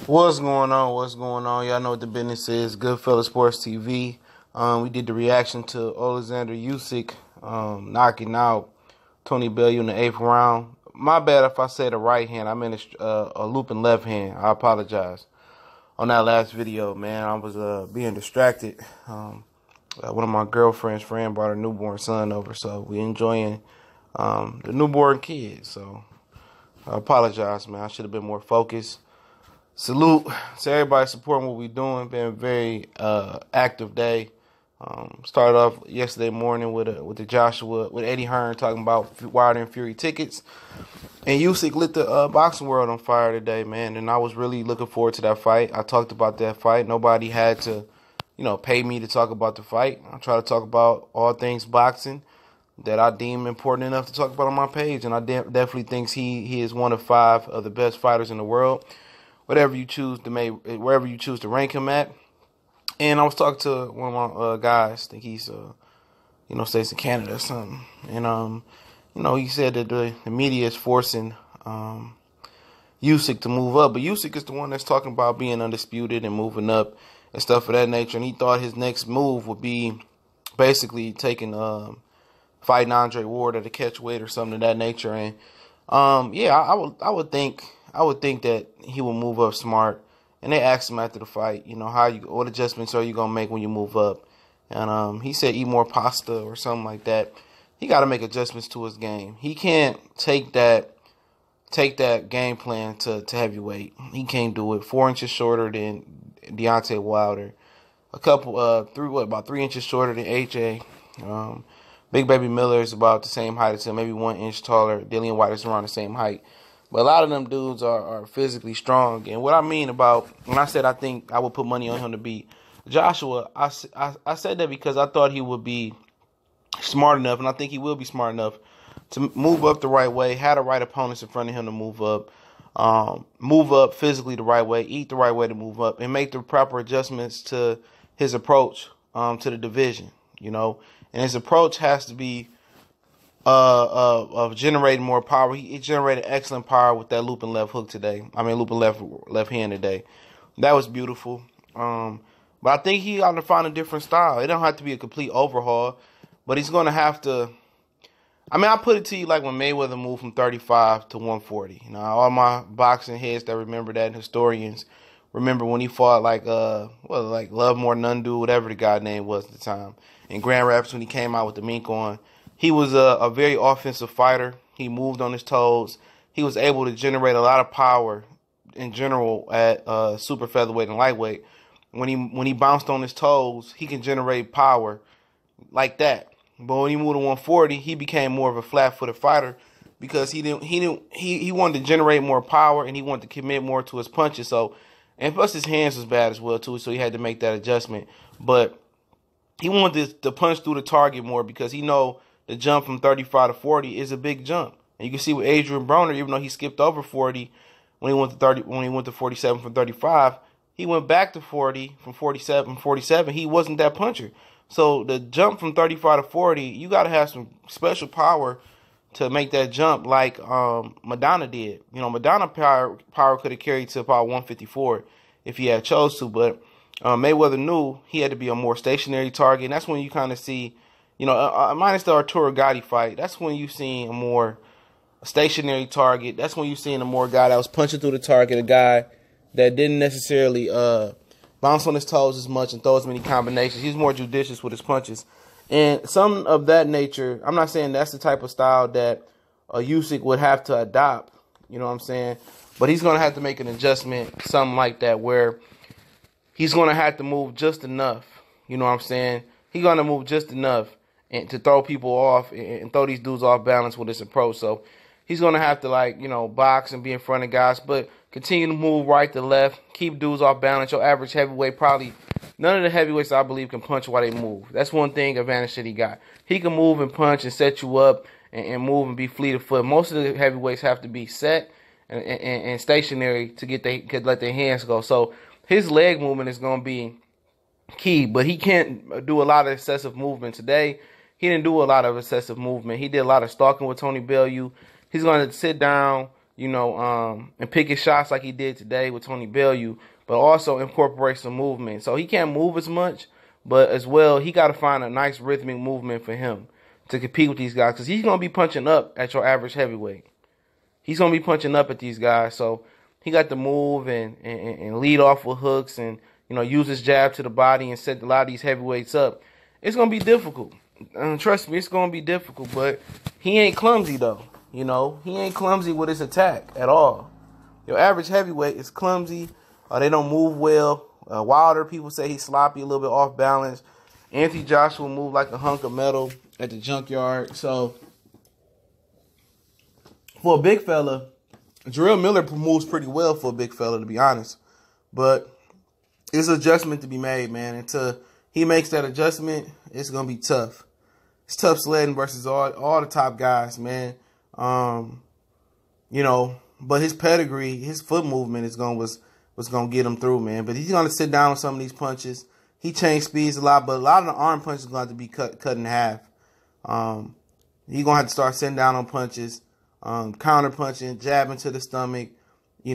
What's going on? What's going on? Y'all know what the business is. Goodfellas Sports TV. We did the reaction to Oleksandr Usyk knocking out Tony Bellew in the 8th round. My bad if I said a right hand. I meant a looping left hand. I apologize. On that last video, man, I was being distracted. One of my girlfriend's friend brought her newborn son over, so we enjoying the newborn kid. So I apologize, man. I should have been more focused. Salute to everybody supporting what we're doing. Been a very active day. Started off yesterday morning with Eddie Hearn talking about Wilder and Fury tickets, and Usyk lit the boxing world on fire today, man. And I was really looking forward to that fight. I talked about that fight. Nobody had to, pay me to talk about the fight. I try to talk about all things boxing that I deem important enough to talk about on my page, and I definitely think he is one of 5 of the best fighters in the world. Wherever you choose to rank him at. And I was talking to one of my guys, I think he's stays in Canada or something. And he said that the media is forcing Usyk to move up, but Usyk is the one that's talking about being undisputed and moving up and stuff of that nature. And he thought his next move would be basically taking fighting Andre Ward at a catchweight or something of that nature. And I would think that he will move up smart. And they asked him after the fight, what adjustments are you gonna make when you move up? And he said eat more pasta or something like that. He got to make adjustments to his game. He can't take that game plan to heavyweight. He can't do it. 4 inches shorter than Deontay Wilder. About 3 inches shorter than AJ. Big Baby Miller is about the same height as him, maybe 1 inch taller. Delian White is around the same height. But a lot of them dudes are physically strong. And what I mean about when I said I think I would put money on him to beat Joshua, I said that because I thought he would be smart enough, and I think he will be smart enough to move up the right way, have the right opponents in front of him to move up physically the right way, eat the right way to move up, and make the proper adjustments to his approach to the division, And his approach has to be of generating more power. He generated excellent power with that looping left hook today. Looping left hand today. That was beautiful. But I think he got to find a different style. It don't have to be a complete overhaul, but he's going to have to. I put it to you like when Mayweather moved from 35 to 140. All my boxing heads that remember that, and historians remember when he fought like Lovemore Nundu, whatever the guy name was at the time, in Grand Rapids when he came out with the mink on. He was a very offensive fighter. He moved on his toes. He was able to generate a lot of power in general at super featherweight and lightweight. When he bounced on his toes, he can generate power like that. But when he moved to 140, he became more of a flat-footed fighter because he wanted to generate more power and he wanted to commit more to his punches. And plus his hands was bad as well too, so he had to make that adjustment. But he wanted to punch through the target more because he know the jump from 35 to 40 is a big jump. And you can see with Adrian Broner, even though he skipped over 40 when he went to 47 from 35, he went back to 40 from 47. He wasn't that puncher. So the jump from 35 to 40, you got to have some special power to make that jump like Madonna did. Madonna power could have carried to about 154 if he had chose to, but Mayweather knew he had to be a more stationary target, and that's when you kind of see, minus the Arturo Gatti fight, that's when you see a more stationary target. That's when you seen a more guy that was punching through the target, a guy that didn't necessarily bounce on his toes as much and throw as many combinations. He's more judicious with his punches. And some of that nature, I'm not saying that's the type of style that Usyk would have to adopt, you know what I'm saying? But he's going to have to make an adjustment, something like that, where he's going to have to move just enough, you know what I'm saying? He's going to move just enough and to throw people off and throw these dudes off balance with his approach. So he's going to have to, box and be in front of guys, but continue to move right to left, keep dudes off balance. Your average heavyweight probably, none of the heavyweights I believe can punch while they move. That's one thing advantage that he got. He can move and punch and set you up and move and be fleet of foot. Most of the heavyweights have to be set and stationary to let their hands go. So his leg movement is going to be key, but he can't do a lot of excessive movement today. He didn't do a lot of excessive movement. He did a lot of stalking with Tony Bellew. He's going to sit down, and pick his shots like he did today with Tony Bellew, but also incorporate some movement. So he can't move as much, but as well, he got to find a nice rhythmic movement for him to compete with these guys, because he's going to be punching up at your average heavyweight. He's going to be punching up at these guys, so he got to move and lead off with hooks and, use his jab to the body and set a lot of these heavyweights up. It's going to be difficult. Trust me, it's going to be difficult, but he ain't clumsy, though. He ain't clumsy with his attack at all. Your average heavyweight is clumsy. They don't move well. Wilder, people say he's sloppy, a little bit off balance. Anthony Joshua moved like a hunk of metal at the junkyard. So, for a big fella, Jarrell Miller moves pretty well for a big fella, to be honest. But it's an adjustment to be made, man. Until he makes that adjustment, it's going to be tough. It's tough sledding versus all the top guys, man. But his pedigree, his foot movement was going to get him through, man. But he's going to sit down on some of these punches. He changed speeds a lot, but a lot of the arm punches are going to have to be cut in half. He's going to have to start sitting down on punches, counter punching, jabbing to the stomach. As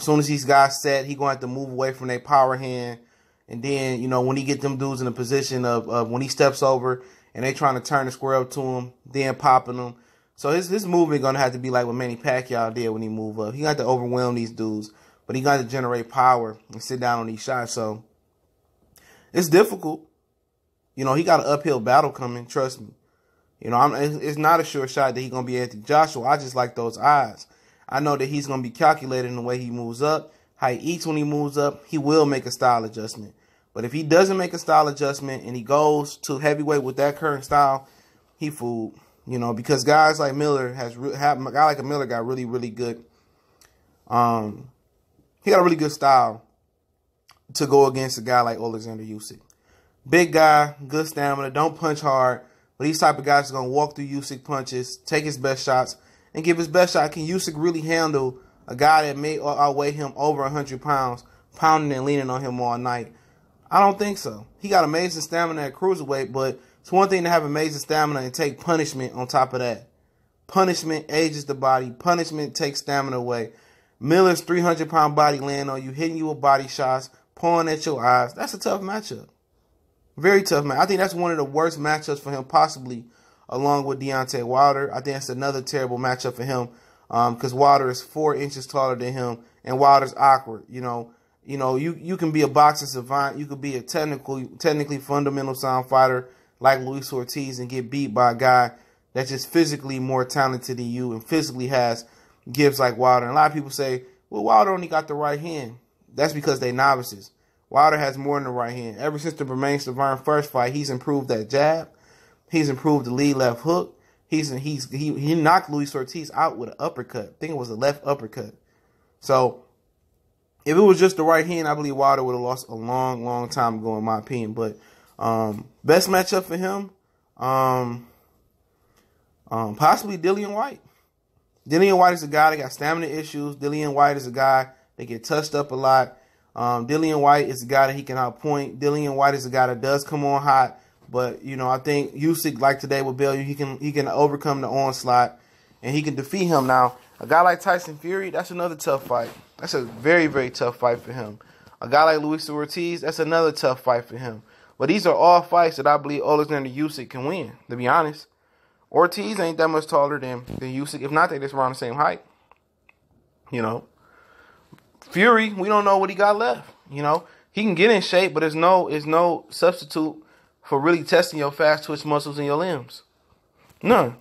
soon as these guys set, he's going to have to move away from their power hand. And then, when he get them dudes in a position of when he steps over and they trying to turn the square up to him, then popping them. So his movement going to have to be like what Manny Pacquiao did when he moved up. He got to overwhelm these dudes, but he got to generate power and sit down on these shots. So it's difficult. He got an uphill battle coming, trust me. It's not a sure shot that he's going to be Anthony Joshua. I just like those odds. I know that he's going to be calculated in the way he moves up, how he eats when he moves up. He will make a style adjustment. But if he doesn't make a style adjustment and he goes to heavyweight with that current style, he fooled. Because guys like Miller a guy like Miller got really, really good. He got a really good style to go against a guy like Oleksandr Usyk. Big guy, good stamina, don't punch hard. But these type of guys are going to walk through Usyk punches, take his best shots, and give his best shot. Can Usyk really handle a guy that may outweigh him over 100 pounds, pounding and leaning on him all night? I don't think so. He got amazing stamina at cruiserweight, but it's one thing to have amazing stamina and take punishment on top of that. Punishment ages the body. Punishment takes stamina away. Miller's 300-pound body laying on you, hitting you with body shots, pulling at your eyes. That's a tough matchup. Very tough, man. I think that's one of the worst matchups for him, possibly, along with Deontay Wilder. I think that's another terrible matchup for him because Wilder is 4 inches taller than him, and Wilder's awkward. You can be a boxing savant. You could be a technically fundamental sound fighter like Luis Ortiz and get beat by a guy that's just physically more talented than you and physically has gifts like Wilder. And a lot of people say, well, Wilder only got the right hand. That's because they novices. Wilder has more than the right hand. Ever since the Bermane-Stiverne first fight, he's improved that jab. He's improved the lead left hook. He knocked Luis Ortiz out with an uppercut. I think it was a left uppercut. So if it was just the right hand, I believe Wilder would have lost a long, long time ago, in my opinion. But best matchup for him, possibly Delian White. Delian White is a guy that got stamina issues. Delian White is a guy that get touched up a lot. Delian White is a guy that he can outpoint. Delian White is a guy that does come on hot. But, I think Usyk, like today with Bellew, he can overcome the onslaught and he can defeat him. Now, a guy like Tyson Fury, that's another tough fight. That's a very, very tough fight for him. A guy like Luis Ortiz, that's another tough fight for him. But these are all fights that I believe Oleksandr Usyk can win, to be honest. Ortiz ain't that much taller than Usyk. If not, they just around the same height. Fury, we don't know what he got left. He can get in shape, but there's no substitute for really testing your fast twitch muscles in your limbs. None.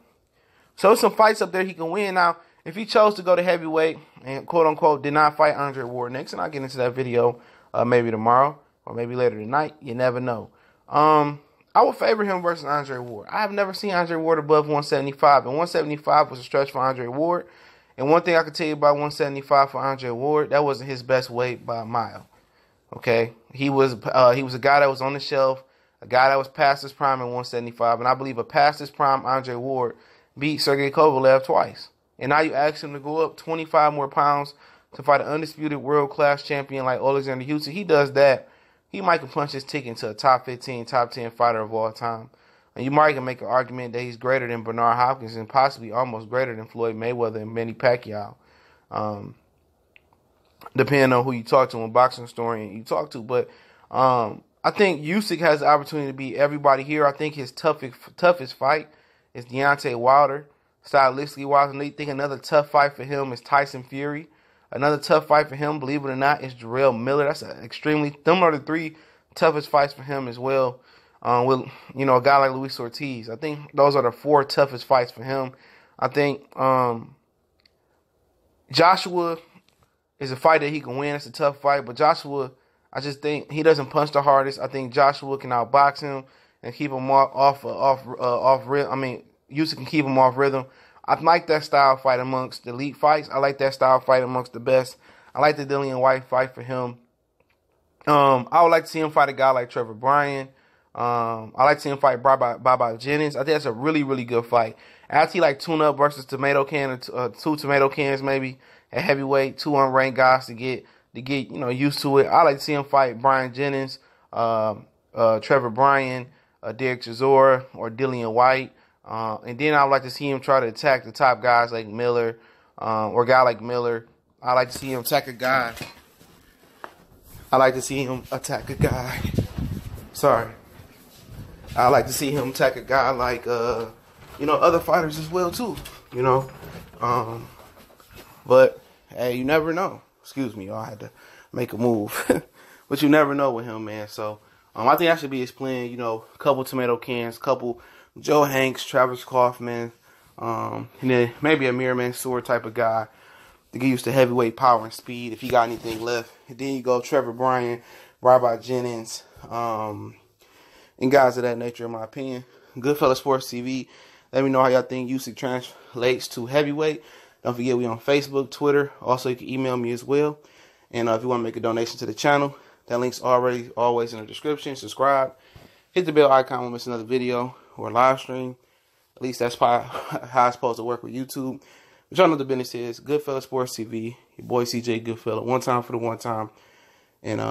So some fights up there he can win. Now, if he chose to go to heavyweight and quote-unquote did not fight Andre Ward next, and I'll get into that video maybe tomorrow or maybe later tonight, you never know. I would favor him versus Andre Ward. I have never seen Andre Ward above 175, and 175 was a stretch for Andre Ward. And one thing I can tell you about 175 for Andre Ward, that wasn't his best weight by a mile. Okay? He was a guy that was on the shelf, a guy that was past his prime at 175, and I believe a past his prime Andre Ward beat Sergey Kovalev twice. And now you ask him to go up 25 more pounds to fight an undisputed world-class champion like Oleksandr Usyk. He does that, he might can punch his ticket into a top 15, top 10 fighter of all time. And you might can make an argument that he's greater than Bernard Hopkins and possibly almost greater than Floyd Mayweather and Manny Pacquiao. Depending on who you talk to, and boxing historian you talk to. But I think Usyk has the opportunity to beat everybody here. I think his toughest fight is Deontay Wilder. Stylistically wise, I think another tough fight for him is Tyson Fury. Another tough fight for him, believe it or not, is Jarrell Miller. That's them are the 3 toughest fights for him as well. With a guy like Luis Ortiz. I think those are the 4 toughest fights for him. I think Joshua is a fight that he can win. It's a tough fight, but Joshua, I just think he doesn't punch the hardest. I think Joshua can outbox him and keep him off rhythm. I mean, Usyk can keep him off rhythm. I like that style fight amongst the elite fights. I like that style fight amongst the best. I like the Delian White fight for him. I would like to see him fight a guy like Trevor Bryan. I like to see him fight Baba Jennings. I think that's a really, really good fight. After he like tune up versus tomato can or 2 tomato cans maybe at heavyweight, 2 unranked guys to get used to it. I like to see him fight Brian Jennings, Trevor Bryan, Derek Chisora, or Delian White. And then I would like to see him try to attack the top guys like Miller, or a guy like Miller. I like to see him attack a guy. Sorry. I like to see him attack a guy like, other fighters as well too. But hey, you never know. Excuse me, y'all. I had to make a move, but you never know with him, man. So I think I should be his plan. A couple tomato cans, couple Joe Hanks, Travis Kaufman, and then maybe a Mir Mansour type of guy to get used to heavyweight power and speed if he got anything left. And then you go Trevor Bryan, Baba Jennings, and guys of that nature, in my opinion. Goodfellas Sports TV. Let me know how y'all think Usyk translates to heavyweight. Don't forget, we on Facebook, Twitter. Also, you can email me as well. And if you want to make a donation to the channel, that link's always in the description. Subscribe. Hit the bell icon when we miss another video or live stream. At least that's how it's supposed to work with YouTube. But y'all know the business is. Goodfellas Sports TV. Your boy CJ Goodfella. One time for the one time. And